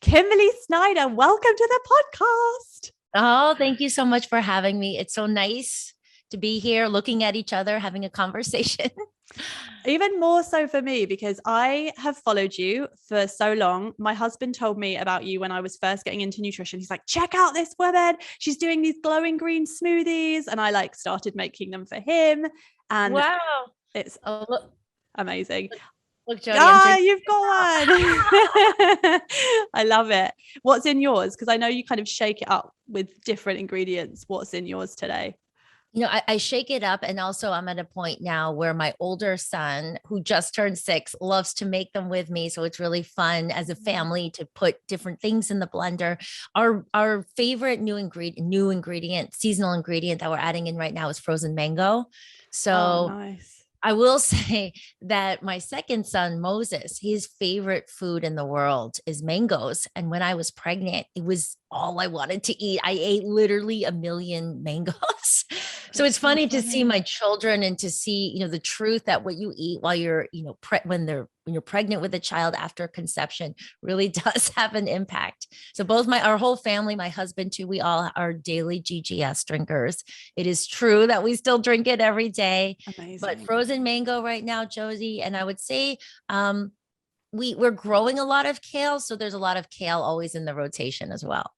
Kimberly Snyder, welcome to the podcast. Oh, thank you so much for having me. It's so nice to be here looking at each other, having a conversation. Even more so for me because I have followed you for so long. My husband told me about you when I was first getting into nutrition. He's like, check out this woman. She's doing these glowing green smoothies. And I started making them for him. And Wow. it's Oh, look, amazing. look, Jody, I'm drinking You've it got now. one. I love it. What's in yours? Because I know you kind of shake it up with different ingredients. What's in yours today? I shake it up. And also, I'm at a point now where my older son, who just turned 6, loves to make them with me. So it's really fun as a family to put different things in the blender. Our favorite new ingredient, seasonal ingredient that we're adding in right now is frozen mango. Oh, So nice. I will say that my second son, Moses, his favorite food in the world is mangoes. And when I was pregnant, it was all I wanted to eat. I ate literally a million mangoes. So That's it's so funny to see funny. my children and to see, the truth that what you eat while you're, when you're pregnant with a child after conception really does have an impact. So both our whole family, my husband too, we all are daily GGS drinkers. It is true that we still drink it every day, but Amazing. frozen mango right now, Josie, and I would say we're growing a lot of kale, so there's a lot of kale always in the rotation as well.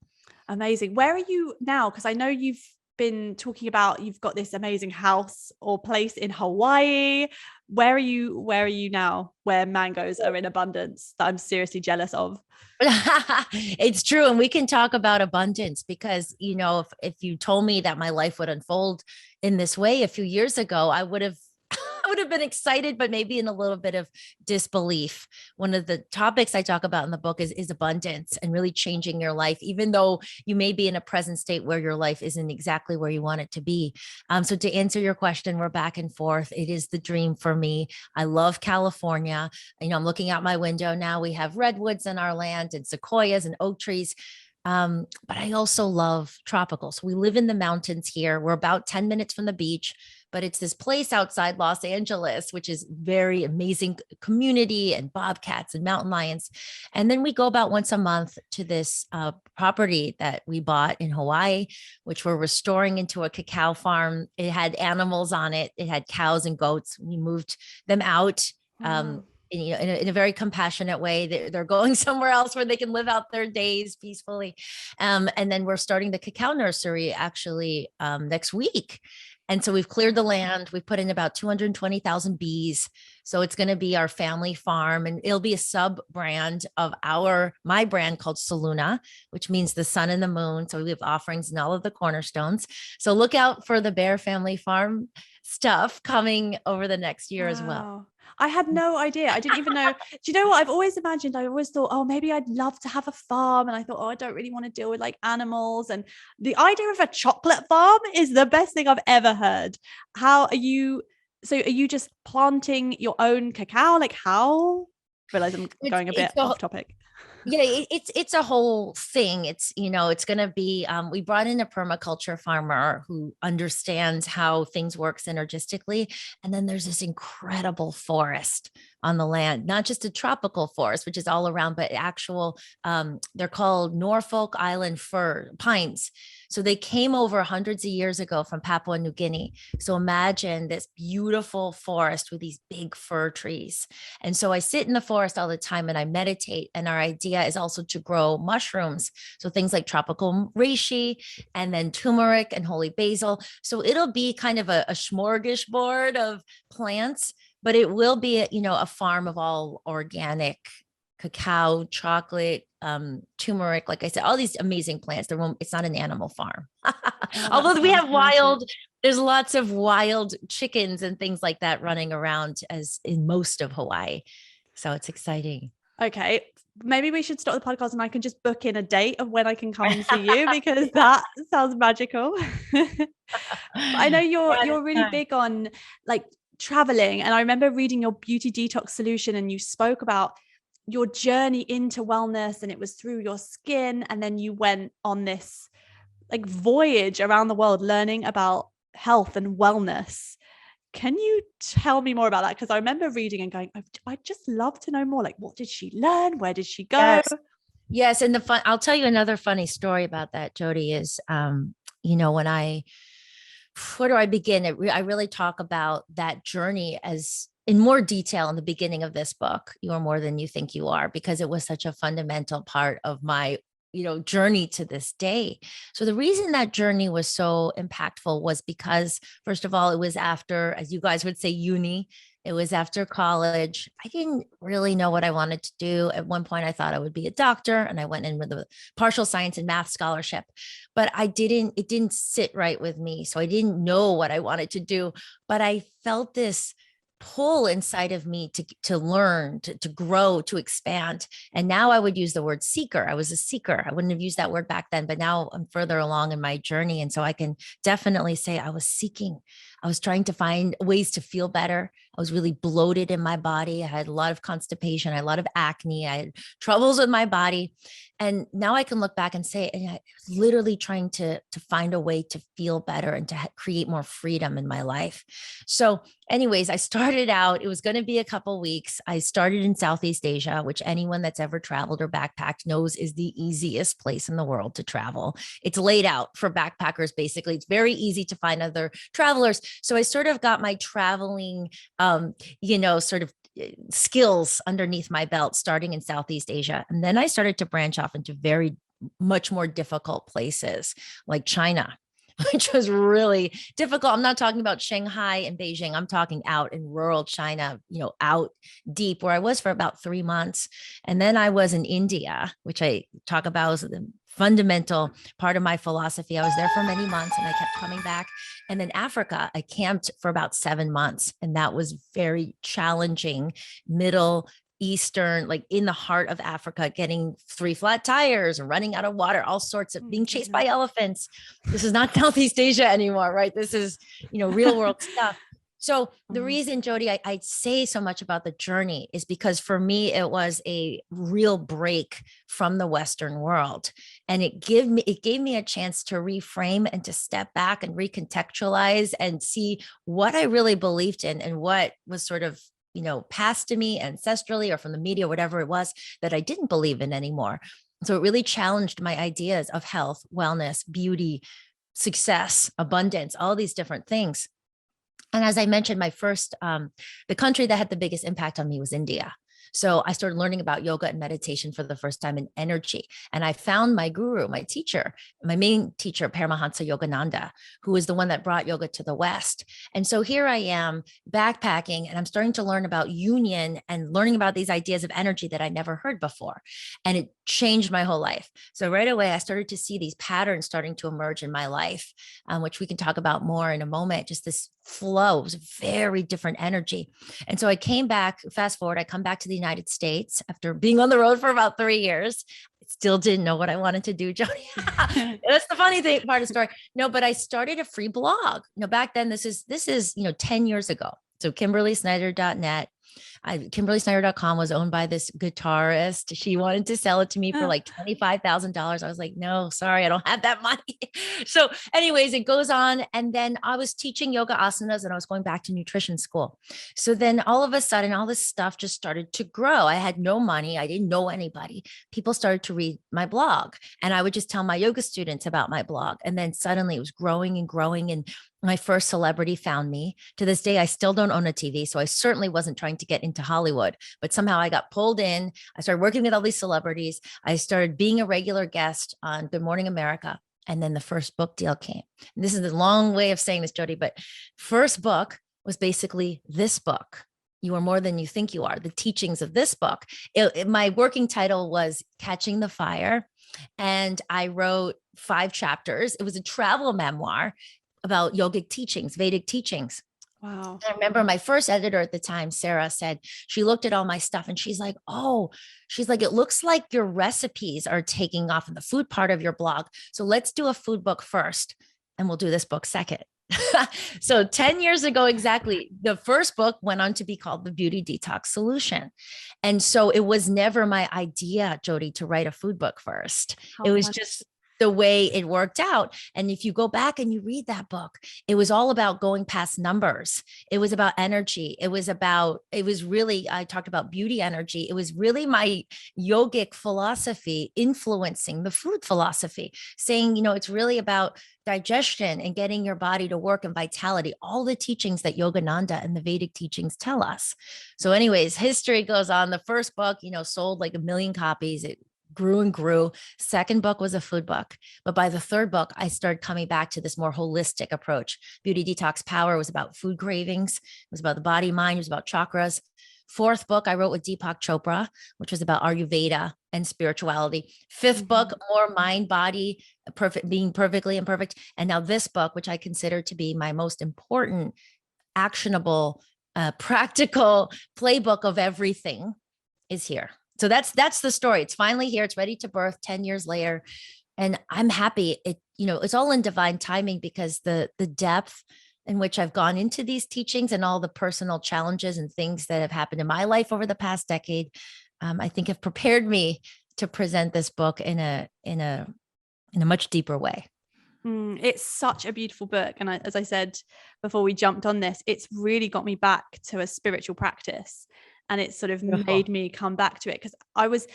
Amazing. Where are you now? Because I know you've been talking about you've got this amazing house or place in Hawaii. Where are you now? Where mangoes are in abundance that I'm seriously jealous of. It's true. And we can talk about abundance because, if you told me that my life would unfold in this way a few years ago, I would have I would have been excited, but maybe in a little bit of disbelief. One of the topics I talk about in the book is abundance and really changing your life, even though you may be in a present state where your life isn't exactly where you want it to be. So to answer your question, we're back and forth. It is the dream for me. I love California. I'm looking out my window now. We have redwoods in our land and sequoias and oak trees. But I also love tropical. So we live in the mountains here. We're about 10 minutes from the beach, but it's this place outside Los Angeles, which is very amazing community and bobcats and mountain lions. And then we go about once a month to this property that we bought in Hawaii, which we're restoring into a cacao farm. It had animals on it. It had cows and goats. We moved them out. Wow. In a very compassionate way. They're going somewhere else where they can live out their days peacefully. And then we're starting the cacao nursery actually next week. And so we've cleared the land. We've put in about 220,000 bees. So it's going to be our family farm, and it'll be a sub brand of my brand called Solluna, which means the sun and the moon. So we have offerings in all of the cornerstones. So look out for the Bear Family Farm stuff coming over the next year as well. Wow. I had no idea. I didn't even know. Do you know what I've always imagined? I always thought, oh, maybe I'd love to have a farm. And I thought, oh, I don't really want to deal with like animals. And the idea of a chocolate farm is the best thing I've ever heard. How are you? So are you just planting your own cacao? Like how? Realize I'm It's going a bit it's a off topic. Yeah, it's a whole thing. It's going to be we brought in a permaculture farmer who understands how things work synergistically, and then there's this incredible forest on the land, not just a tropical forest which is all around, but actual they're called Norfolk Island fir pines. So they came over hundreds of years ago from Papua New Guinea. So imagine this beautiful forest with these big fir trees. And so I sit in the forest all the time and I meditate. And our idea is also to grow mushrooms. So things like tropical reishi and then turmeric and holy basil. So it'll be kind of a smorgasbord of plants, but it will be, a farm of all organic cacao, chocolate, turmeric, like I said, all these amazing plants. It's not an animal farm. Oh, that Although we sounds have amazing. there's lots of wild chickens and things like that running around as in most of Hawaii. So it's exciting. Okay, maybe we should start the podcast and I can just book in a date of when I can come and see you because that sounds magical. I know you're really Yeah. big on like traveling, and I remember reading your beauty detox solution and you spoke about your journey into wellness, and it was through your skin, and then you went on this like voyage around the world learning about health and wellness. Can you tell me more about that? Because I remember reading and going, I'd just love to know more. Like, what did she learn? Where did she go? Yes. Yes. And I'll tell you another funny story about that, Jody, is, when where do I begin? I really talk about that journey as in more detail in the beginning of this book, You Are More Than You Think You Are, because it was such a fundamental part of my journey to this day. So the reason that journey was so impactful was because, first of all, it was after, as you guys would say, uni. It was after college. I didn't really know what I wanted to do. At one point, I thought I would be a doctor, and I went in with a partial science and math scholarship, but it didn't sit right with me. So I didn't know what I wanted to do, but I felt this pull inside of me to learn, to grow, to expand. And now I would use the word seeker. I was a seeker. I wouldn't have used that word back then, but now I'm further along in my journey. And so I can definitely say I was seeking. I was trying to find ways to feel better. I was really bloated in my body. I had a lot of constipation. I had a lot of acne. I had troubles with my body. And now I can look back and say, and I was literally trying to find a way to feel better and to create more freedom in my life. So anyways, I started out, it was going to be a couple weeks. I started in Southeast Asia, which anyone that's ever traveled or backpacked knows is the easiest place in the world to travel. It's laid out for backpackers. Basically, it's very easy to find other travelers. So I sort of got my traveling, sort of skills underneath my belt starting in Southeast Asia. And then I started to branch off into very much more difficult places like China, which was really difficult. I'm not talking about Shanghai and Beijing. I'm talking out in rural China, out deep, where I was for about 3 months. And then I was in India, which I talk about as the fundamental part of my philosophy. I was there for many months and I kept coming back. And then Africa, I camped for about 7 months. And that was very challenging, Middle Eastern, like in the heart of Africa, getting 3 flat tires and running out of water, all sorts of being chased by elephants. This is not Southeast Asia anymore, right? This is, real world stuff. So the reason, Jody, I say so much about the journey is because for me, it was a real break from the Western world. And it gave me a chance to reframe and to step back and recontextualize and see what I really believed in and what was sort of passed to me ancestrally or from the media, whatever it was that I didn't believe in anymore. So it really challenged my ideas of health, wellness, beauty, success, abundance, all these different things. And as I mentioned, the country that had the biggest impact on me was India. So I started learning about yoga and meditation for the first time in energy. And I found my guru, my teacher, my main teacher, Paramahansa Yogananda, who is the one that brought yoga to the West. And so here I am backpacking and I'm starting to learn about union and learning about these ideas of energy that I never heard before. And it changed my whole life. So right away, I started to see these patterns starting to emerge in my life, which we can talk about more in a moment. Just this flow, it was a very different energy. And so I came back, fast forward, I come back to the United States after being on the road for about 3 years. I still didn't know what I wanted to do, Jody. That's the funny thing, part of the story. No, but I started a free blog. Back then, this is 10 years ago. So KimberlySnyder.net. KimberlySnyder.com was owned by this guitarist. She wanted to sell it to me for like $25,000. I was like, no, sorry, I don't have that money. So anyways, it goes on. And then I was teaching yoga asanas and I was going back to nutrition school. So then all of a sudden, all this stuff just started to grow. I had no money. I didn't know anybody. People started to read my blog and I would just tell my yoga students about my blog. And then suddenly it was growing and growing. And my first celebrity found me. To this day, I still don't own a TV. So I certainly wasn't trying to get into Hollywood, but somehow I got pulled in. I started working with all these celebrities. I started being a regular guest on Good Morning America. And then the first book deal came. And this is a long way of saying this, Jody, but first book was basically this book. You Are More Than You Think You Are, the teachings of this book. My working title was Catching the Fire. And I wrote 5 chapters. It was a travel memoir about yogic teachings, Vedic teachings. Wow. I remember my first editor at the time, Sarah, said, she looked at all my stuff and she's like, it looks like your recipes are taking off in the food part of your blog. So let's do a food book first and we'll do this book second. So 10 years ago, exactly, the first book went on to be called The Beauty Detox Solution. And so it was never my idea, Jody, to write a food book first. It was just the way it worked out. And if you go back and you read that book, it was all about going past numbers. It was about energy. It was really, I talked about beauty energy. It was really my yogic philosophy influencing the food philosophy, saying, it's really about digestion and getting your body to work and vitality, all the teachings that Yogananda and the Vedic teachings tell us. So anyways, history goes on. The first book, sold like 1 million copies. It grew and grew. Second book was a food book. But by the third book, I started coming back to this more holistic approach. Beauty Detox Power was about food cravings. It was about the body, mind. It was about chakras. Fourth book I wrote with Deepak Chopra, which was about Ayurveda and spirituality. Fifth book, more mind, body, perfect, being perfectly imperfect. And now this book, which I consider to be my most important, actionable, practical playbook of everything, is here. So that's the story. It's finally here. It's ready to birth 10 years later. And I'm happy. It's all in divine timing, because the depth in which I've gone into these teachings and all the personal challenges and things that have happened in my life over the past decade, I think have prepared me to present this book in a much deeper way. It's such a beautiful book. And as I said before we jumped on this, it's really got me back to a spiritual practice. And it sort of made me come back to it, because I was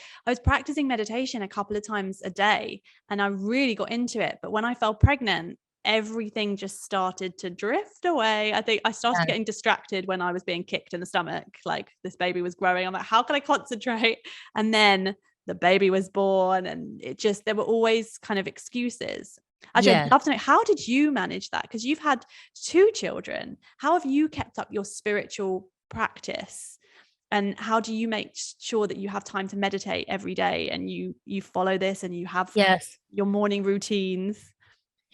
practicing meditation a couple of times a day and I really got into it. But when I fell pregnant, everything just started to drift away. I think I started getting distracted when I was being kicked in the stomach, like this baby was growing. I'm like, how can I concentrate? And then the baby was born, and there were always kind of excuses. Actually, I'd love to know, how did you manage that? Because you've had 2 children. How have you kept up your spiritual practice? And how do you make sure that you have time to meditate every day, and you follow this, and you have your morning routines?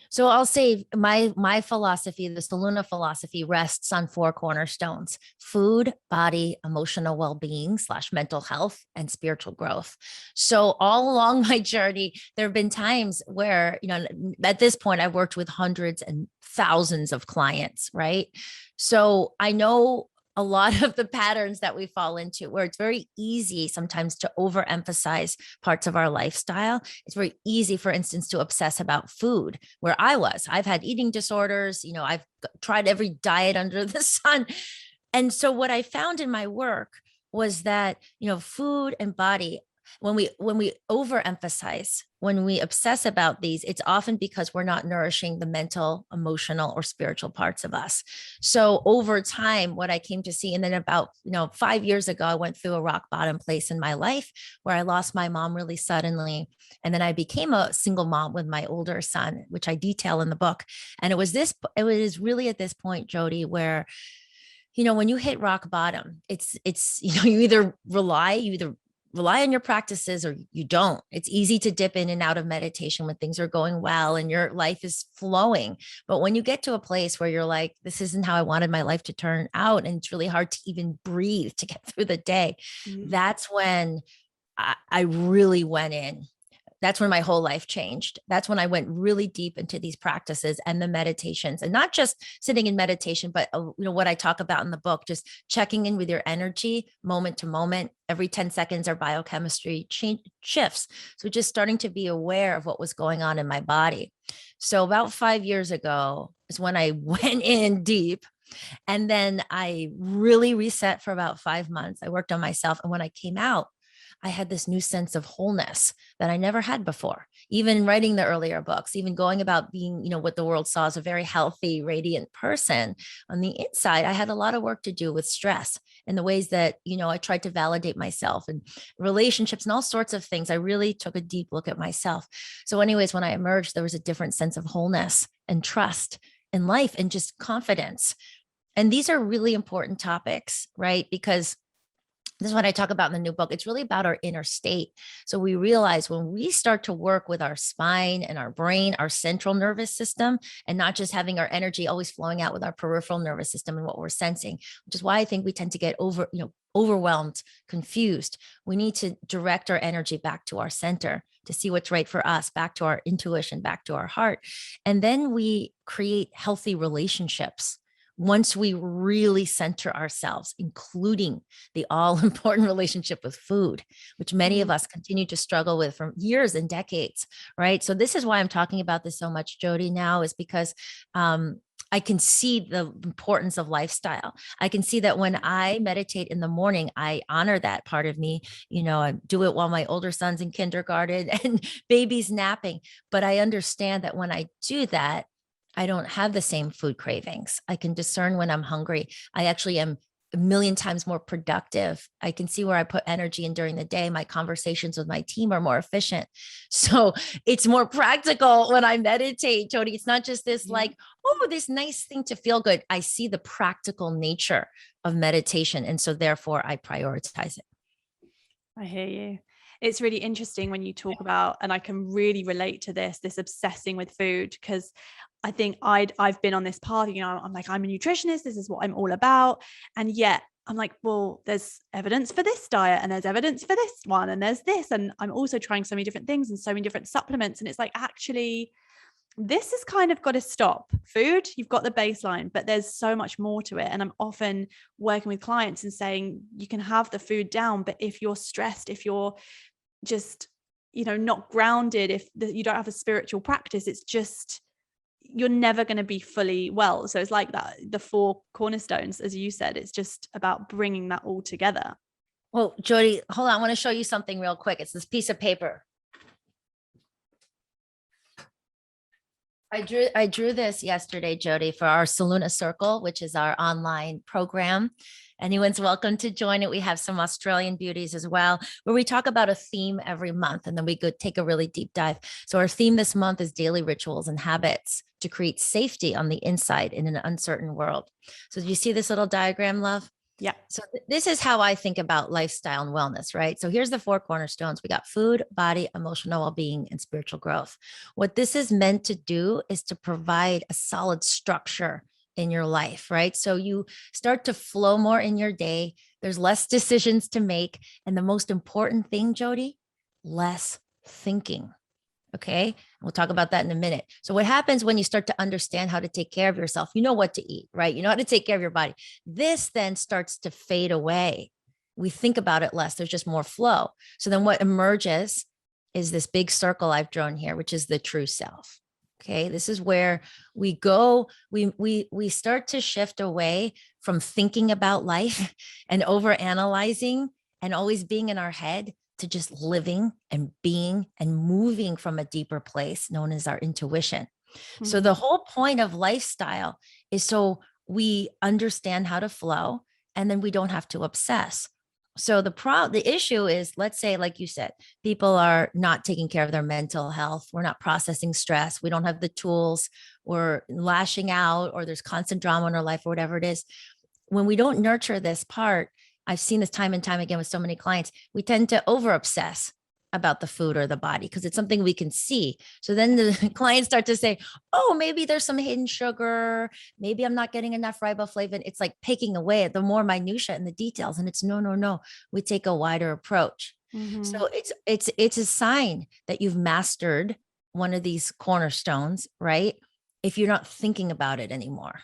So I'll say my philosophy, the Solluna philosophy, rests on 4 cornerstones: food, body, emotional well-being / mental health, and spiritual growth. So all along my journey, there have been times where, at this point, I worked with hundreds and thousands of clients, right? So I know a lot of the patterns that we fall into, where it's very easy sometimes to overemphasize parts of our lifestyle. It's very easy, for instance, to obsess about food, where I've had eating disorders. I've tried every diet under the sun. And so what I found in my work was that, food and body, when we overemphasize, when we obsess about these, it's often because we're not nourishing the mental, emotional, or spiritual parts of us. So over time, what I came to see, and then about 5 years ago, I went through a rock bottom place in my life where I lost my mom really suddenly. And then I became a single mom with my older son, which I detail in the book. And it was really at this point, Jody, where when you hit rock bottom, it's you either rely on your practices or you don't. It's easy to dip in and out of meditation when things are going well and your life is flowing. But when you get to a place where you're like, this isn't how I wanted my life to turn out, and it's really hard to even breathe to get through the day, that's when I really went in. That's when my whole life changed. That's when I went really deep into these practices and the meditations, and not just sitting in meditation, but what I talk about in the book, just checking in with your energy moment to moment. Every 10 seconds, our biochemistry shifts. So just starting to be aware of what was going on in my body. So about 5 years ago is when I went in deep. And then I really reset for about 5 months. I worked on myself. And when I came out, I had this new sense of wholeness that I never had before. Even writing the earlier books, even going about being, what the world saw as a very healthy, radiant person, on the inside, I had a lot of work to do with stress and the ways that, I tried to validate myself and relationships and all sorts of things. I really took a deep look at myself. So anyways, when I emerged, there was a different sense of wholeness and trust in life and just confidence. And these are really important topics, right? Because this is what I talk about in the new book. It's really about our inner state. So we realize when we start to work with our spine and our brain, our central nervous system, and not just having our energy always flowing out with our peripheral nervous system and what we're sensing, which is why I think we tend to get overwhelmed, confused. We need to direct our energy back to our center to see what's right for us, back to our intuition, back to our heart. And then we create healthy relationships once we really center ourselves, including the all important relationship with food, which many of us continue to struggle with for years and decades, right? So this is why I'm talking about this so much, Jody, now, is because I can see the importance of lifestyle. I can see that when I meditate in the morning, I honor that part of me. I do it while my older son's in kindergarten and baby's napping. But I understand that when I do that, I don't have the same food cravings. I can discern when I'm hungry. I actually am a million times more productive. I can see where I put energy in during the day. My conversations with my team are more efficient. So it's more practical when I meditate, Jody. It's not just this this nice thing to feel good. I see the practical nature of meditation. And so therefore I prioritize it. I hear you. It's really interesting when you talk about, and I can really relate to this obsessing with food, because I think I've been on this path, I'm like, I'm a nutritionist. This is what I'm all about. And yet I'm like, well, there's evidence for this diet and there's evidence for this one and there's this. And I'm also trying so many different things and so many different supplements. And it's like, actually, this has kind of got to stop. Food, you've got the baseline, but there's so much more to it. And I'm often working with clients and saying, you can have the food down, but if you're stressed, if you're just, not grounded, if you don't have a spiritual practice, it's just, you're never going to be fully well. So it's like that, the 4 cornerstones, as you said, it's just about bringing that all together. Well, Jody, hold on. I want to show you something real quick. It's this piece of paper. I drew this yesterday, Jody, for our Salona Circle, which is our online program. Anyone's welcome to join it. We have some Australian beauties as well, where we talk about a theme every month, and then we go take a really deep dive. So our theme this month is daily rituals and habits to create safety on the inside in an uncertain world. So do you see this little diagram, love? Yeah. So this is how I think about lifestyle and wellness, right? So here's the 4 cornerstones. We got food, body, emotional well-being, and spiritual growth. What this is meant to do is to provide a solid structure in your life, right? So you start to flow more in your day. There's less decisions to make. And the most important thing, Jody, less thinking. Okay. We'll talk about that in a minute. So what happens when you start to understand how to take care of yourself? You know what to eat, right? You know how to take care of your body. This then starts to fade away. We think about it less. There's just more flow. So then what emerges is this big circle I've drawn here, which is the true self. Okay. This is where we go. We start to shift away from thinking about life and overanalyzing and always being in our head to just living and being and moving from a deeper place known as our intuition. Mm-hmm. So the whole point of lifestyle is so we understand how to flow, and then we don't have to obsess. So the issue is, let's say, like you said, people are not taking care of their mental health. We're not processing stress. We don't have the tools. We're lashing out, or there's constant drama in our life, or whatever it is. When we don't nurture this part, I've seen this time and time again with so many clients, we tend to over obsess about the food or the body because it's something we can see. So then the clients start to say, oh, maybe there's some hidden sugar. Maybe I'm not getting enough riboflavin. It's like picking away at the more minutia and the details. And it's no. We take a wider approach. Mm-hmm. So it's a sign that you've mastered one of these cornerstones, right? If you're not thinking about it anymore.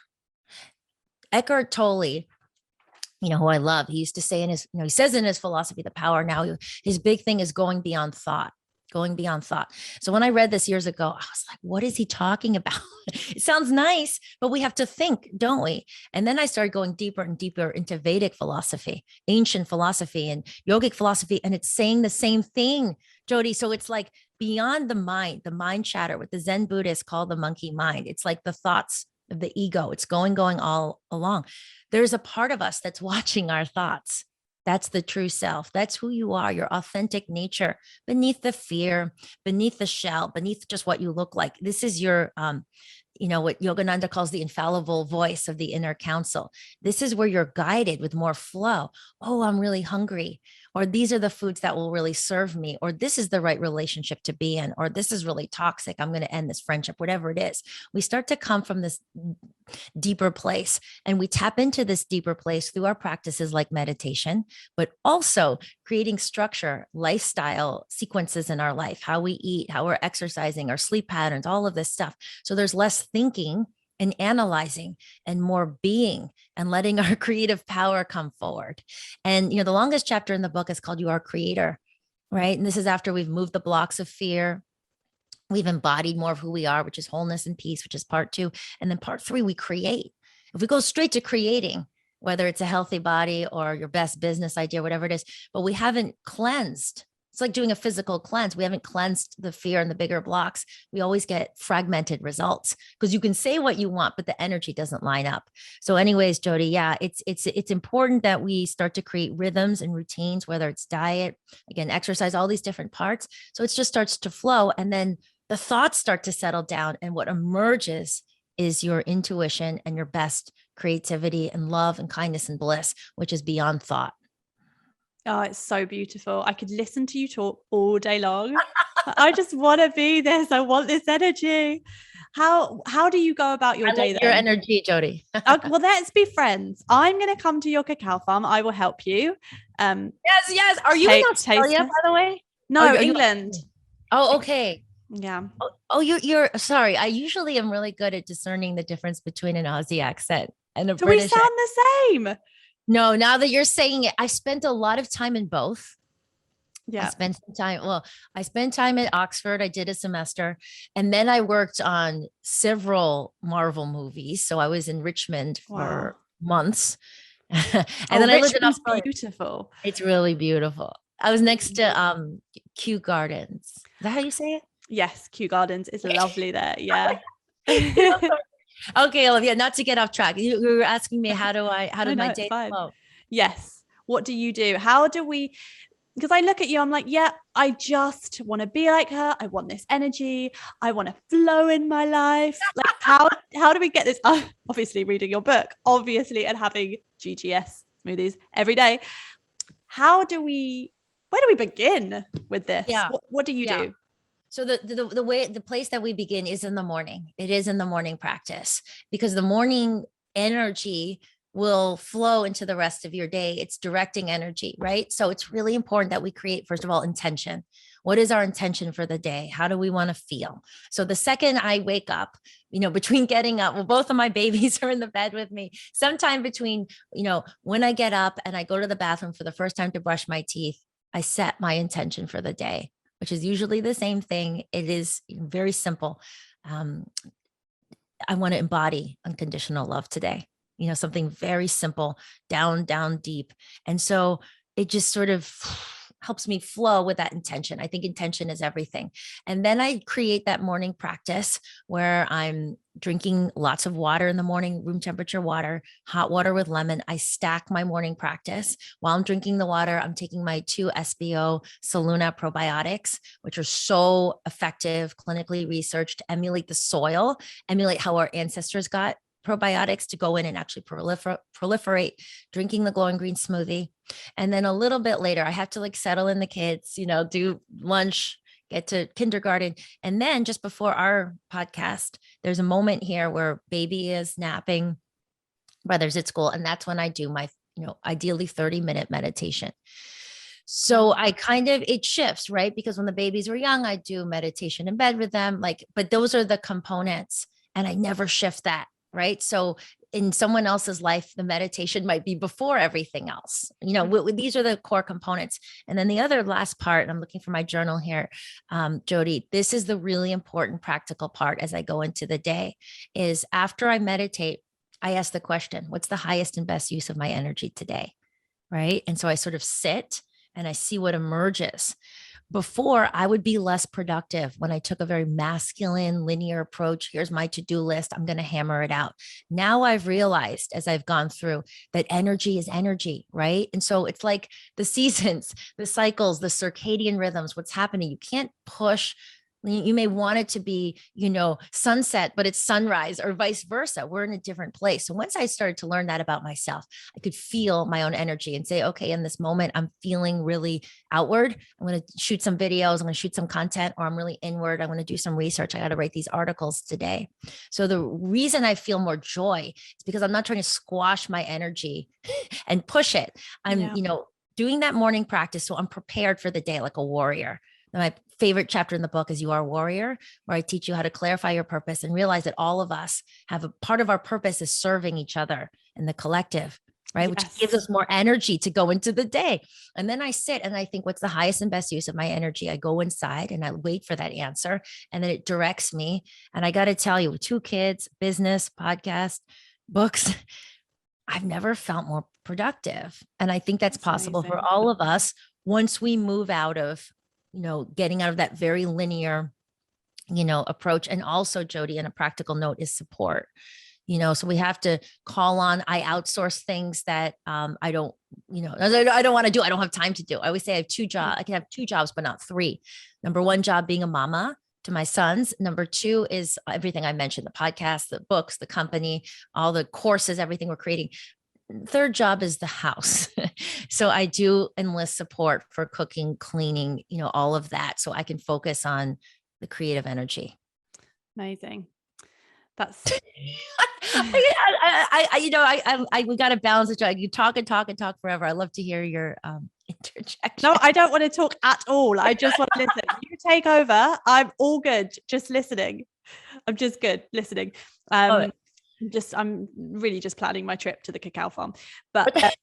Eckhart Tolle, who I love, he used to say he says in his philosophy, the power now, his big thing is going beyond thought. So when I read this years ago, I was like, what is he talking about? It sounds nice, but we have to think, don't we? And then I started going deeper and deeper into Vedic philosophy, ancient philosophy and yogic philosophy. And it's saying the same thing, Jody. So it's like beyond the mind chatter, what the Zen Buddhists call the monkey mind. It's like the thoughts of the ego. It's going all along. There's a part of us that's watching our thoughts. That's the true self. That's who you are, your authentic nature, beneath the fear, beneath the shell, beneath just what you look like. This is your, what Yogananda calls the infallible voice of the inner counsel. This is where you're guided with more flow. Oh, I'm really hungry. Or these are the foods that will really serve me. Or this is the right relationship to be in. Or this is really toxic. I'm going to end this friendship, whatever it is. We start to come from this deeper place, and we tap into this deeper place through our practices like meditation, but also creating structure, lifestyle sequences in our life, how we eat, how we're exercising, our sleep patterns, all of this stuff. So there's less thinking and analyzing and more being and letting our creative power come forward. And, the longest chapter in the book is called You Are Creator, right? And this is after we've moved the blocks of fear. We've embodied more of who we are, which is wholeness and peace, which is part 2. And then part 3, we create. If we go straight to creating, whether it's a healthy body or your best business idea, whatever it is, but we haven't cleansed. It's like doing a physical cleanse. We haven't cleansed the fear and the bigger blocks. We always get fragmented results because you can say what you want, but the energy doesn't line up. So anyways, Jody, yeah, it's important that we start to create rhythms and routines, whether it's diet, again, exercise, all these different parts. So it just starts to flow. And then the thoughts start to settle down. And what emerges is your intuition and your best creativity and love and kindness and bliss, which is beyond thought. Oh, it's so beautiful. I could listen to you talk all day long. I just want to be this. I want this energy. How do you go about your day then? Your energy, Jody. Well, let's be friends. I'm going to come to your cacao farm. I will help you. Yes. Are you in Australia, by the way? No, England. Oh, okay. Yeah. Oh, you're sorry. I usually am really good at discerning the difference between an Aussie accent and a British. We sound the same. No, now that you're saying it, I spent a lot of time in both. Yeah. I spent time at Oxford. I did a semester, and then I worked on several Marvel movies. So I was in Richmond for months. And then I lived in Australia. Beautiful. It's really beautiful. I was next to Kew Gardens. Is that how you say it? Yes, Kew Gardens is lovely there. Yeah. Okay, Olivia, not to get off track. You were asking me how did my day flow? Yes. What do you do? How do we, because I look at you, I'm like, yeah, I just want to be like her. I want this energy. I want to flow in my life. Like how do we get this? Obviously reading your book, obviously, and having GGS smoothies every day. Where do we begin with this? Yeah. What do you do? So the place that we begin is in the morning. It is in the morning practice, because the morning energy will flow into the rest of your day. It's directing energy, right? So it's really important that we create, first of all, intention. What is our intention for the day? How do we want to feel? So the second I wake up, between getting up, well, both of my babies are in the bed with me. Sometime between, when I get up and I go to the bathroom for the first time to brush my teeth, I set my intention for the day, which is usually the same thing. It is very simple. I want to embody unconditional love today. Something very simple, down deep. And so it just sort of helps me flow with that intention. I think intention is everything. And then I create that morning practice where I'm drinking lots of water in the morning, room temperature water, hot water with lemon. I stack my morning practice. While I'm drinking the water, I'm taking my 2 SBO Solluna probiotics, which are so effective, clinically researched, to emulate the soil, emulate how our ancestors got probiotics to go in and actually proliferate, drinking the glowing green smoothie. And then a little bit later, I have to settle in the kids, do lunch, get to kindergarten. And then just before our podcast, there's a moment here where baby is napping, brother's at school. And that's when I do my, ideally 30-minute meditation. So it shifts, right? Because when the babies were young, I do meditation in bed with them, but those are the components, and I never shift that. Right. So in someone else's life, the meditation might be before everything else. These are the core components. And then the other last part, and I'm looking for my journal here, Jody, this is the really important practical part as I go into the day, is after I meditate, I ask the question, what's the highest and best use of my energy today? Right. And so I sort of sit and I see what emerges. Before, I would be less productive when I took a very masculine, linear approach. Here's my to-do list. I'm going to hammer it out. Now I've realized, as I've gone through, that energy is energy, right? And so it's like the seasons, the cycles, the circadian rhythms, what's happening. You can't push. You may want it to be, sunset, but it's sunrise, or vice versa. We're in a different place. So once I started to learn that about myself, I could feel my own energy and say, okay, in this moment, I'm feeling really outward. I'm going to shoot some videos. I'm going to shoot some content, or I'm really inward. I'm going to do some research. I got to write these articles today. So the reason I feel more joy is because I'm not trying to squash my energy and push it. I'm, doing that morning practice. So I'm prepared for the day like a warrior. My favorite chapter in the book is You Are a Warrior, where I teach you how to clarify your purpose and realize that all of us have a part of our purpose is serving each other in the collective, right? Which gives us more energy to go into the day. And then I sit and I think, what's the highest and best use of my energy? I go inside and I wait for that answer, and then it directs me. And I got to tell you, with 2 kids, business, podcast, books, I've never felt more productive. And I think that's possible amazing. for all of us once we move out of, getting out of that very linear, approach. And also, Jody, on a practical note, is support. So we have to call on, I outsource things that I don't want to do. I don't have time to do. I always say I have 2 jobs. I can have 2 jobs, but not 3. Number 1 job being a mama to my sons. Number 2 is everything I mentioned, the podcast, the books, the company, all the courses, everything we're creating. 3rd job is the house. So I do enlist support for cooking, cleaning, all of that. So I can focus on the creative energy. Amazing. That's we got to balance it. You talk and talk and talk forever. I love to hear your interjection. No, I don't want to talk at all. I just want to listen. You take over. I'm all good. Just listening. I'm just good listening. I'm really just planning my trip to the cacao farm. But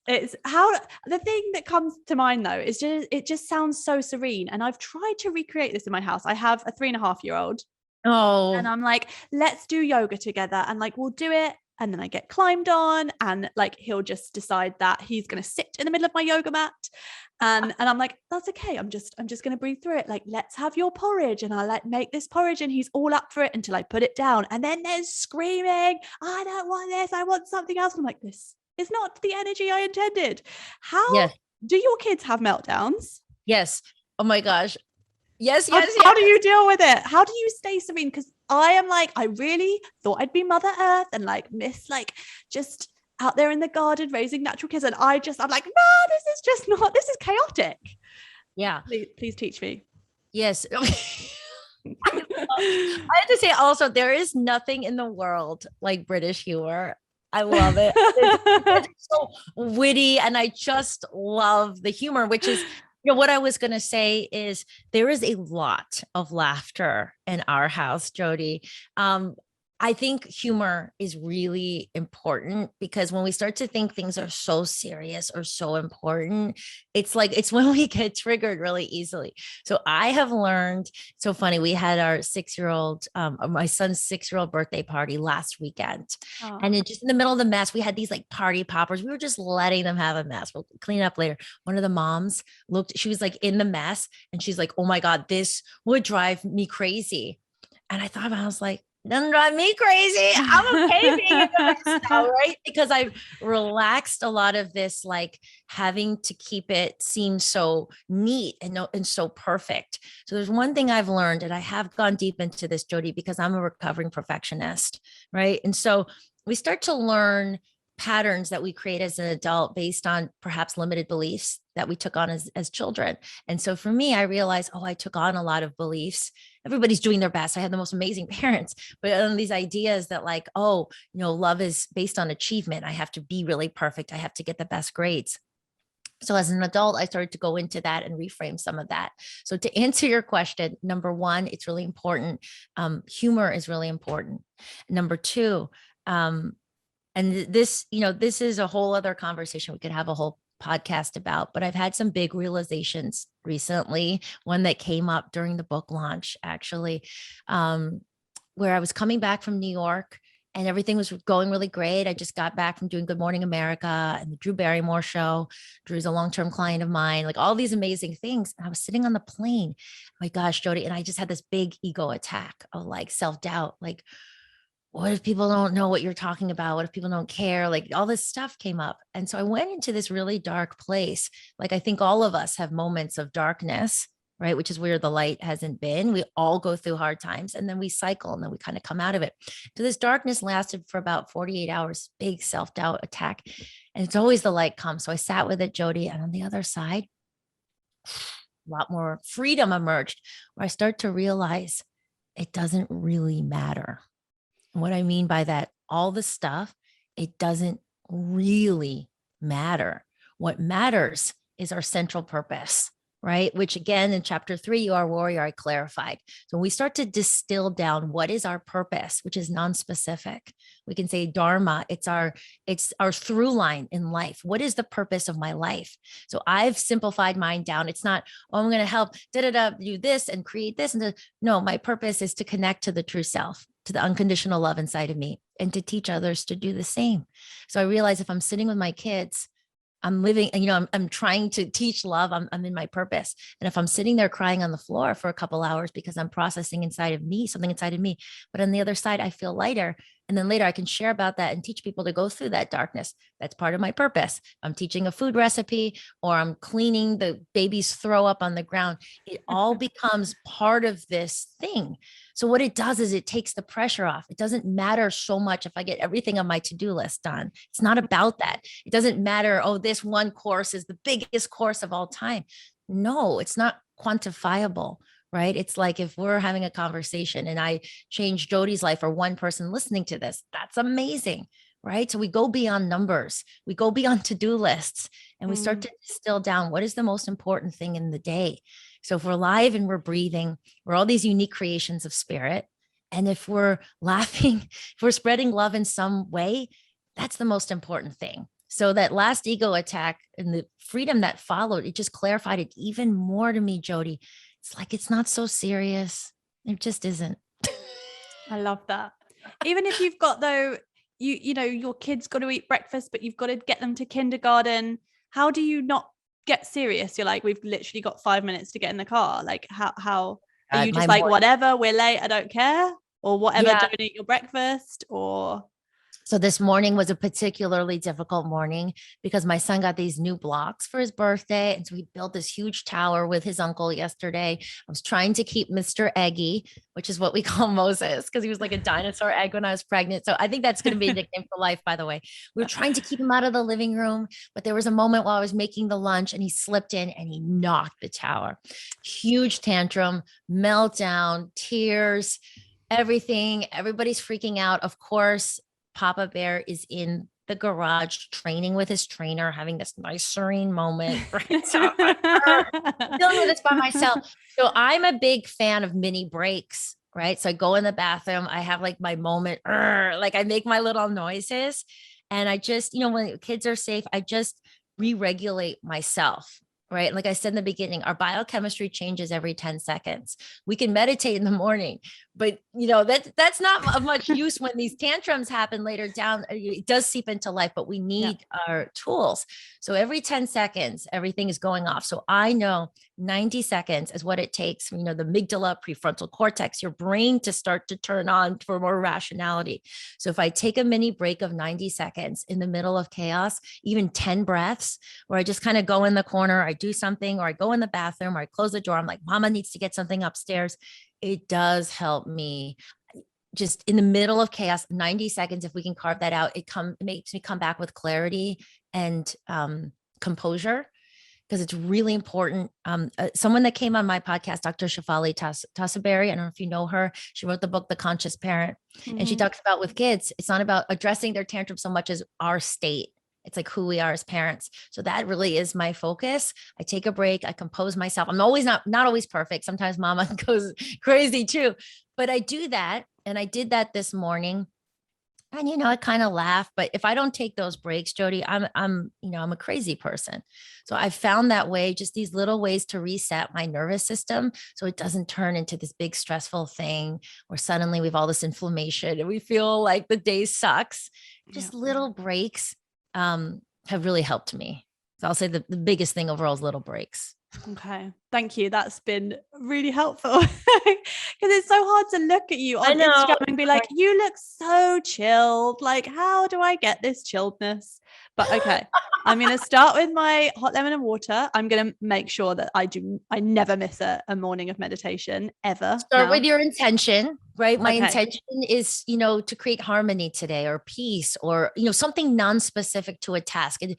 it's how the thing that comes to mind though is it just sounds so serene. And I've tried to recreate this in my house. I have a 3.5-year-old. Oh, and I'm like, let's do yoga together, and like we'll do it. And then I get climbed on, and like he'll just decide that he's going to sit in the middle of my yoga mat, and I'm like, that's okay. I'm just going to breathe through it. Like, let's have your porridge, and I like make this porridge, and he's all up for it until I put it down, and then there's screaming, I don't want this, I want something else. I'm like, this is not the energy I intended. How do your kids have meltdowns? Yes. Oh my gosh. Yes. How do you deal with it? How do you stay serene? Because I am like, I really thought I'd be Mother Earth and like Miss, like just out there in the garden raising natural kids. And I'm like, no, this is chaotic. Yeah. Please teach me. Yes. I have to say also, there is nothing in the world like British humor. I love it. It's so witty. And I just love the humor, which is, what I was going to say is there is a lot of laughter in our house, Jody. I think humor is really important because when we start to think things are so serious or so important, it's when we get triggered really easily. So I have learned, so funny, we had our 6-year-old, my son's 6-year-old birthday party last weekend. Oh. And just in the middle of the mess, we had these like party poppers. We were just letting them have a mess. We'll clean it up later. One of the moms she was like in the mess and she's like, oh my God, this would drive me crazy. And I was like, doesn't drive me crazy. I'm okay being in the mess now, right? Because I've relaxed a lot of this, like having to keep it seem so neat and so perfect. So there's one thing I've learned, and I have gone deep into this, Jody, because I'm a recovering perfectionist, right? And so we start to learn patterns that we create as an adult based on perhaps limited beliefs that we took on as children. And so for me, I realized, I took on a lot of beliefs. Everybody's doing their best. I had the most amazing parents, but these ideas that like, love is based on achievement. I have to be really perfect. I have to get the best grades. So as an adult, I started to go into that and reframe some of that. So to answer your question, number 1, it's really important. Humor is really important. Number 2, and this is a whole other conversation we could have a whole podcast about, but I've had some big realizations recently. One that came up during the book launch, actually, where I was coming back from New York and everything was going really great. I just got back from doing Good Morning America and the Drew Barrymore show. Drew's a long-term client of mine, like all these amazing things. And I was sitting on the plane. Oh my gosh, Jody. And I just had this big ego attack of like self-doubt, like, what if people don't know what you're talking about? What if people don't care? Like all this stuff came up. And so I went into this really dark place. Like I think all of us have moments of darkness, right? Which is where the light hasn't been. We all go through hard times and then we cycle and then we kind of come out of it. So this darkness lasted for about 48 hours, big self-doubt attack. And it's always the light comes. So I sat with it, Jody, and on the other side, a lot more freedom emerged where I start to realize it doesn't really matter. What I mean by that, all the stuff, it doesn't really matter. What matters is our central purpose, right? Which again, in chapter 3, you are warrior, I clarified. So we start to distill down what is our purpose, which is non-specific. We can say dharma, it's our through line in life. What is the purpose of my life? So I've simplified mine down. It's not, oh, I'm going to help do this and create this. No, my purpose is to connect to the true self, to the unconditional love inside of me, and to teach others to do the same. So I realize if I'm sitting with my kids, I'm living, and I'm trying to teach love. I'm in my purpose. And if I'm sitting there crying on the floor for a couple hours because I'm processing inside of me, something inside of me, but on the other side, I feel lighter. And then later I can share about that and teach people to go through that darkness. That's part of my purpose. I'm teaching a food recipe, or I'm cleaning the baby's throw up on the ground. It all becomes part of this thing. So what it does is it takes the pressure off. It doesn't matter so much if I get everything on my to-do list done. It's not about that. It doesn't matter, oh, this one course is the biggest course of all time. No, it's not quantifiable, right? It's like if we're having a conversation and I change Jody's life or one person listening to this, that's amazing, right? So we go beyond numbers, we go beyond to-do lists, and we start to distill down what is the most important thing in the day. So if we're alive and we're breathing, we're all these unique creations of spirit. And if we're laughing, if we're spreading love in some way, that's the most important thing. So that last ego attack and the freedom that followed, it just clarified it even more to me, Jody. It's like, it's not so serious. It just isn't. I love that. Even if you've got, though, you know, your kids got to eat breakfast, but you've got to get them to kindergarten. How do you not get serious? You're like, we've literally got 5 minutes to get in the car. Like, how are you just like, whatever, we're late, I don't care, or whatever, don't eat your breakfast, or... So this morning was a particularly difficult morning because my son got these new blocks for his birthday. And so he built this huge tower with his uncle yesterday. I was trying to keep Mr. Eggy, which is what we call Moses, because he was like a dinosaur egg when I was pregnant. So I think that's going to be a nickname for life, by the way. We were trying to keep him out of the living room, but there was a moment while I was making the lunch and he slipped in and he knocked the tower. Huge tantrum, meltdown, tears, everything. Everybody's freaking out. Of course, Papa Bear is in the garage training with his trainer, having this nice serene moment. Right? So I'm dealing with this by myself. So I'm a big fan of mini breaks, right? So I go in the bathroom, I have like my moment, like I make my little noises, and I just, when kids are safe, I just re-regulate myself. Right. Like I said in the beginning, our biochemistry changes every 10 seconds. We can meditate in the morning, but that's not of much use when these tantrums happen later down. It does seep into life, but we need our tools. So every 10 seconds, everything is going off. So I know 90 seconds is what it takes, the amygdala, prefrontal cortex, your brain to start to turn on for more rationality. So if I take a mini break of 90 seconds in the middle of chaos, even 10 breaths, where I just kind of go in the corner, I do something, or I go in the bathroom, or I close the door, I'm like, Mama needs to get something upstairs. It does help me. Just in the middle of chaos, 90 seconds, if we can carve that out, it makes me come back with clarity and composure, because it's really important. Someone that came on my podcast, Dr. Shafali Tassaberry, I don't know if you know her. She wrote the book, The Conscious Parent. And she talks about with kids, it's not about addressing their tantrum so much as our state. It's like who we are as parents. So that really is my focus. I take a break. I compose myself. I'm always not always perfect. Sometimes Mama goes crazy too, but I do that. And I did that this morning. And, I kind of laugh, but if I don't take those breaks, Jody, I'm a crazy person. So I found that way, just these little ways to reset my nervous system, so it doesn't turn into this big stressful thing where suddenly we have all this inflammation and we feel like the day sucks. Just little breaks have really helped me. So I'll say the biggest thing overall is little breaks. Okay. Thank you. That's been really helpful, because it's so hard to look at you on Instagram and be like, you look so chilled. Like, how do I get this chilledness? But okay, I'm going to start with my hot lemon and water. I'm going to make sure that I never miss a morning of meditation ever. Start with your intention, right? My intention is, to create harmony today, or peace, or, something non-specific to a task. And,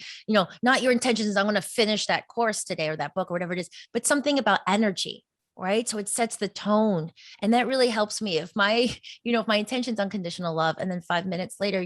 not your intention is I'm going to finish that course today or that book or whatever it is, but something about energy. Right. So it sets the tone, and that really helps me. If my intention's unconditional love, and then 5 minutes later,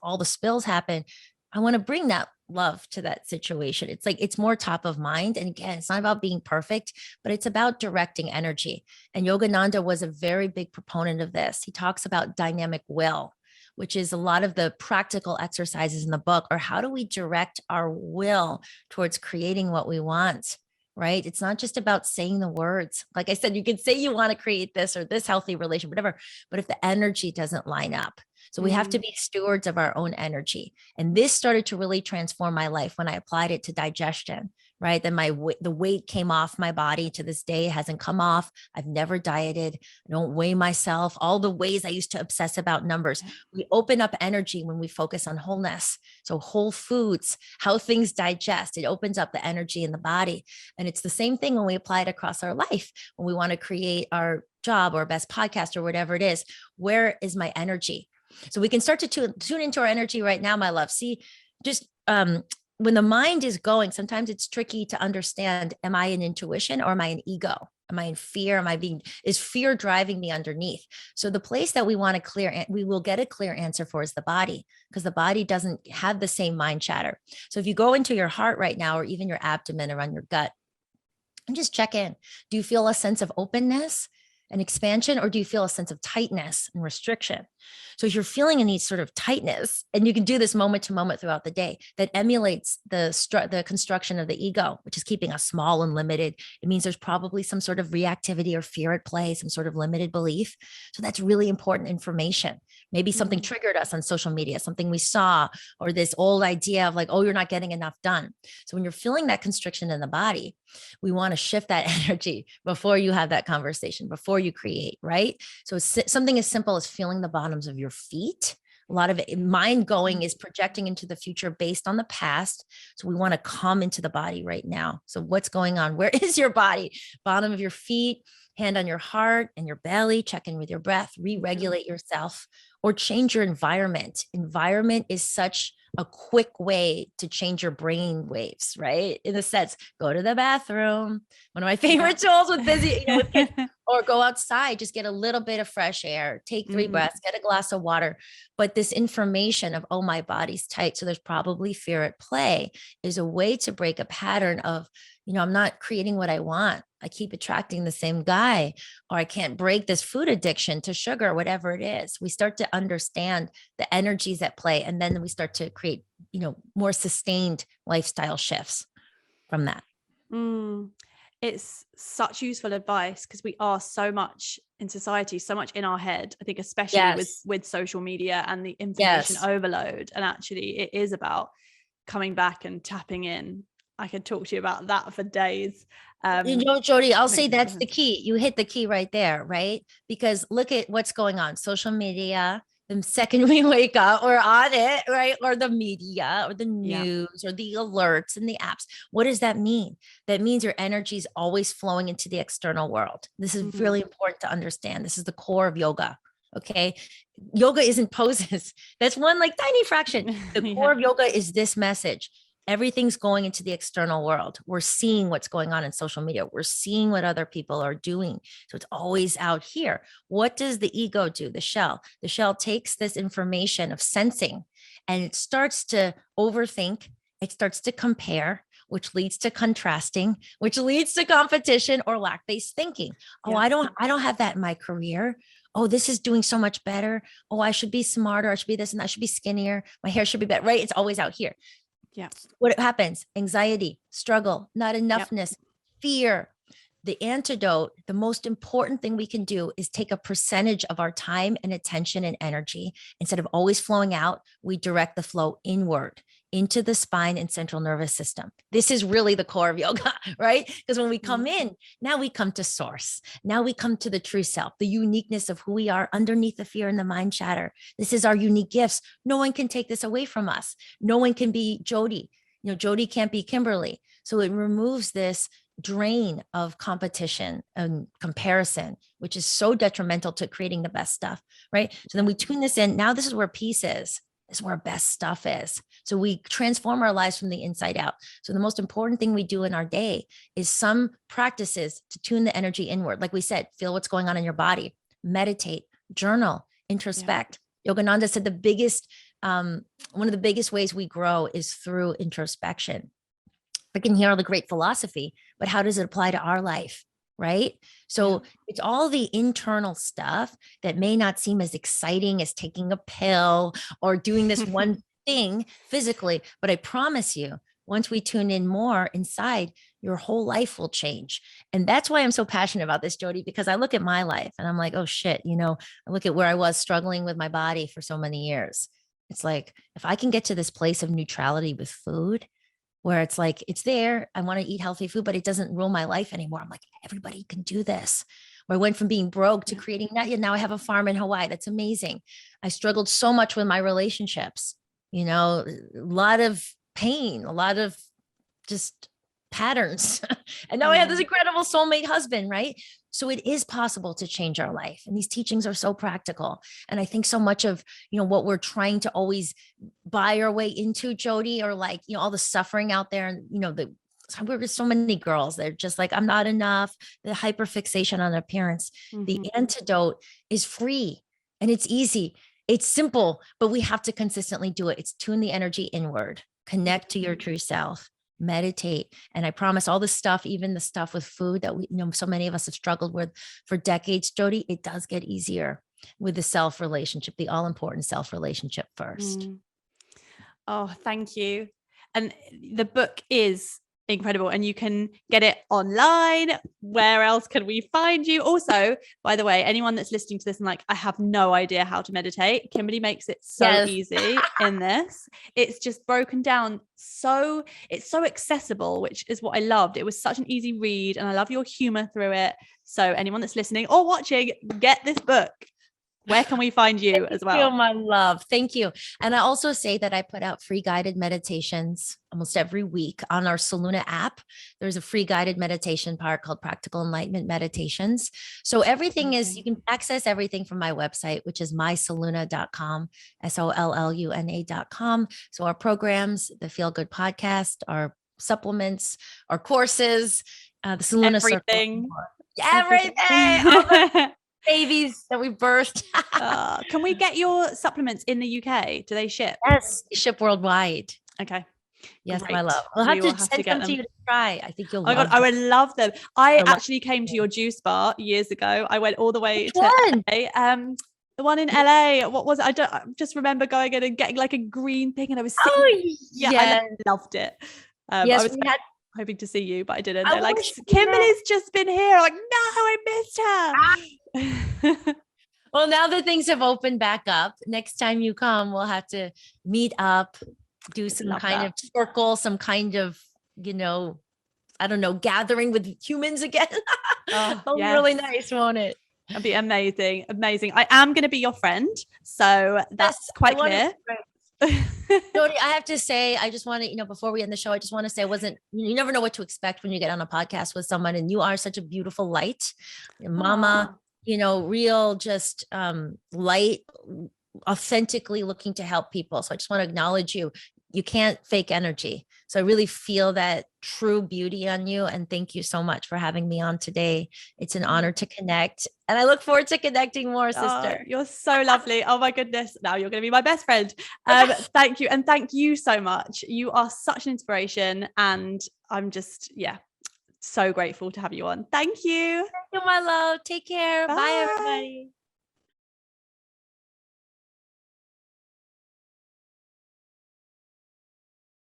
all the spills happen, I want to bring that love to that situation. It's like, it's more top of mind. And again, it's not about being perfect, but it's about directing energy. And Yogananda was a very big proponent of this. He talks about dynamic will, which is a lot of the practical exercises in the book, or how do we direct our will towards creating what we want, right? It's not just about saying the words. Like I said, you can say you want to create this or this healthy relation, whatever, but if the energy doesn't line up, so we have to be stewards of our own energy. And this started to really transform my life when I applied it to digestion, right? Then the weight came off my body. To this day, it hasn't come off. I've never dieted. I don't weigh myself. All the ways I used to obsess about numbers. We open up energy when we focus on wholeness. So whole foods, how things digest, it opens up the energy in the body. And it's the same thing when we apply it across our life. When we want to create our job or best podcast or whatever it is, where is my energy? So we can start to tune into our energy right now, my love. See, just when the mind is going, sometimes it's tricky to understand, am I an intuition or am I an ego? Am I in fear? Is fear driving me underneath? So the place that we want to clear, we will get a clear answer for is the body, because the body doesn't have the same mind chatter. So if you go into your heart right now, or even your abdomen, around your gut, and just check in. Do you feel a sense of openness and expansion, or do you feel a sense of tightness and restriction? So if you're feeling any sort of tightness, and you can do this moment to moment throughout the day, that emulates the construction of the ego, which is keeping us small and limited. It means there's probably some sort of reactivity or fear at play, some sort of limited belief. So that's really important information. Maybe something triggered us on social media, something we saw, or this old idea of like, oh, you're not getting enough done. So when you're feeling that constriction in the body, we want to shift that energy before you have that conversation, before you create, right? So it's something as simple as feeling the bottoms of your feet. A lot of it, mind going is projecting into the future based on the past. So we want to come into the body right now. So what's going on? Where is your body? Bottom of your feet, hand on your heart and your belly, check in with your breath, re-regulate yourself, or change your environment. Environment is such a quick way to change your brain waves, right? In a sense, go to the bathroom. One of my favorite tools with busy, with kids, or go outside, just get a little bit of fresh air, take 3 breaths, get a glass of water. But this information of, oh, my body's tight, so there's probably fear at play, is a way to break a pattern of, I'm not creating what I want. I keep attracting the same guy, or I can't break this food addiction to sugar, whatever it is. We start to understand the energies at play, and then we start to create, more sustained lifestyle shifts from that. It's such useful advice, because we are so much in society, so much in our head, I think, especially with social media and the information overload. And actually it is about coming back and tapping in. I could talk to you about that for days. Jody, I'll say that's the key. You hit the key right there, right? Because look at what's going on. Social media, the second we wake up, we're on it, right? Or the media or the news or the alerts and the apps. What does that mean? That means your energy is always flowing into the external world. This is really important to understand. This is the core of yoga. Okay. Yoga isn't poses. That's one like tiny fraction. The core of yoga is this message. Everything's going into the external world. We're seeing what's going on in social media. We're seeing what other people are doing. So it's always out here. What does the ego do? The shell takes this information of sensing, and it starts to overthink. It starts to compare, which leads to contrasting, which leads to competition or lack-based thinking. Oh, I don't have that in my career. Oh, this is doing so much better. Oh, I should be smarter. I should be this and I should be skinnier. My hair should be better, right? It's always out here. Yeah. What happens? Anxiety, struggle, not enoughness, fear. The antidote, the most important thing we can do is take a percentage of our time and attention and energy. Instead of always flowing out, we direct the flow inward into the spine and central nervous system. This is really the core of yoga, right? Because when we come in, now we come to source. Now we come to the true self, the uniqueness of who we are underneath the fear and the mind chatter. This is our unique gifts. No one can take this away from us. No one can be Jody. Jody can't be Kimberly. So it removes this drain of competition and comparison, which is so detrimental to creating the best stuff, right? So then we tune this in. Now this is where peace is. This is where best stuff is. So we transform our lives from the inside out. So the most important thing we do in our day is some practices to tune the energy inward. Like we said, feel what's going on in your body, meditate, journal, introspect. Yogananda said the biggest one of the biggest ways we grow is through introspection. We can hear all the great philosophy, but how does it apply to our life? Right. So it's all the internal stuff that may not seem as exciting as taking a pill or doing this one thing physically. But I promise you, once we tune in more inside, your whole life will change. And that's why I'm so passionate about this, Jody, because I look at my life and I'm like, oh shit, I look at where I was struggling with my body for so many years. It's like, if I can get to this place of neutrality with food, where it's like, it's there, I want to eat healthy food, but it doesn't rule my life anymore. I'm like, everybody can do this. Where I went from being broke to creating that. Now I have a farm in Hawaii. That's amazing. I struggled so much with my relationships, a lot of pain, a lot of just patterns. And now I have this incredible soulmate husband, right? So it is possible to change our life. And these teachings are so practical. And I think so much of, what we're trying to always buy our way into, Jody, or like, all the suffering out there and, we're so many girls, they're just like, I'm not enough, the hyperfixation on appearance. The antidote is free and it's easy. It's simple, but we have to consistently do it. It's tune the energy inward, connect to your true self, meditate. And I promise all the stuff, even the stuff with food that we, so many of us have struggled with for decades, Jody, it does get easier with the self relationship, the all important self relationship first. Oh, thank you. And the book is incredible and you can get it online. Where else can we find you? Also, by the way, anyone that's listening to this and like, I have no idea how to meditate, Kimberly makes it so easy in this. It's just broken down. It's so accessible, which is what I loved. It was such an easy read and I love your humor through it. So anyone that's listening or watching, get this book. Where can we find you as well? Thank you, my love. Thank you. And I also say that I put out free guided meditations almost every week on our Solluna app. There's a free guided meditation part called Practical Enlightenment Meditations. So everything is, you can access everything from my website, which is mysolluna.com, SOLLUNA.com. So our programs, the Feel Good podcast, our supplements, our courses, the Salona Circle. Everything. Babies that we birthed. Can we get your supplements in the UK? Do they ship? Yes, they ship worldwide. Okay. Yes, Great. my love. We'll have to send them to you to try. I think you'll love them. I would love them. I actually came to your juice bar years ago. I went all the way to LA. The one in LA. What was it? I just remember going in and getting like a green thing and I was I loved it. I was hoping to see you, but I didn't. They're like, Kimberly's just been here. I'm like, no, I missed her. Well, now that things have opened back up, next time you come, we'll have to meet up, do some kind of circle, some kind of, I don't know, gathering with humans again. Really nice, won't it? That'd be amazing. Amazing. I am going to be your friend. So that's quite clear. Jody, I have to say, I just want to, before we end the show, I just want to say you never know what to expect when you get on a podcast with someone, and you are such a beautiful light, mama, real, just light, authentically looking to help people. So I just want to acknowledge you. You can't fake energy. So I really feel that true beauty on you. And thank you so much for having me on today. It's an honor to connect. And I look forward to connecting more, sister. You're so lovely. Oh my goodness. Now you're going to be my best friend. Thank you. And thank you so much. You are such an inspiration. And I'm just, so grateful to have you on. Thank you. Thank you, my love. Take care. Bye everybody.